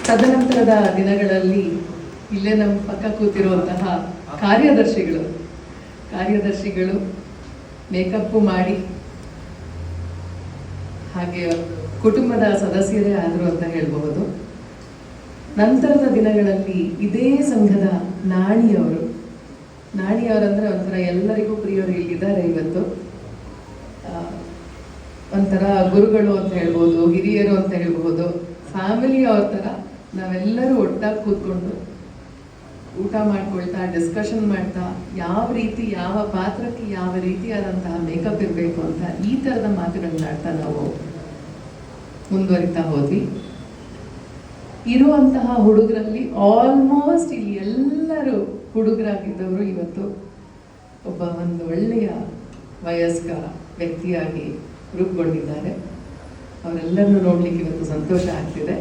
ತದನಂತರದ ದಿನಗಳಲ್ಲಿ ಇಲ್ಲೇ ನಮ್ಮ ಪಕ್ಕ ಕೂತಿರುವಂತಹ ಕಾರ್ಯದರ್ಶಿಗಳು ಮೇಕಪ್ಪು ಮಾಡಿ ಹಾಗೆ ಕುಟುಂಬದ ಸದಸ್ಯರೇ ಆದರು ಅಂತ ಹೇಳಬಹುದು. ನಂತರದ ದಿನಗಳಲ್ಲಿ ಇದೇ ಸಂಘದ ನಾಣಿಯವರಂದ್ರೆ ಒಂಥರ ಎಲ್ಲರಿಗೂ ಪ್ರಿಯರು ಇಲ್ಲಿದ್ದಾರೆ. ಇವತ್ತು ಒಂಥರ ಗುರುಗಳು ಅಂತ ಹೇಳ್ಬೋದು, ಹಿರಿಯರು ಅಂತ ಹೇಳ್ಬೋದು, ಫ್ಯಾಮಿಲಿ ಅವ್ರ ಥರ ನಾವೆಲ್ಲರೂ ಒಟ್ಟಾಗಿ ಕೂತ್ಕೊಂಡು ಊಟ ಮಾಡ್ಕೊಳ್ತಾ ಡಿಸ್ಕಷನ್ ಮಾಡ್ತಾ ಯಾವ ಪಾತ್ರಕ್ಕೆ ಯಾವ ರೀತಿಯಾದಂತಹ ಮೇಕಪ್ ಇರಬೇಕು ಅಂತ ಈ ಥರದ ಮಾತುಗಳನ್ನಾಡ್ತಾ ನಾವು ಮುಂದುವರಿತಾ ಹೋದ್ವಿ. ಇರುವಂತಹ ಹುಡುಗರಲ್ಲಿ ಆಲ್ಮೋಸ್ಟ್ ಇಲ್ಲಿ ಎಲ್ಲರೂ ಹುಡುಗರಾಗಿದ್ದವರು ಇವತ್ತು ಒಂದು ಒಳ್ಳೆಯ ವಯಸ್ಕ ವ್ಯಕ್ತಿಯಾಗಿ ರೂಪುಗೊಂಡಿದ್ದಾರೆ. ಅವರೆಲ್ಲರನ್ನು ನೋಡ್ಲಿಕ್ಕೆ ಇವತ್ತು ಸಂತೋಷ ಆಗ್ತಿದೆ.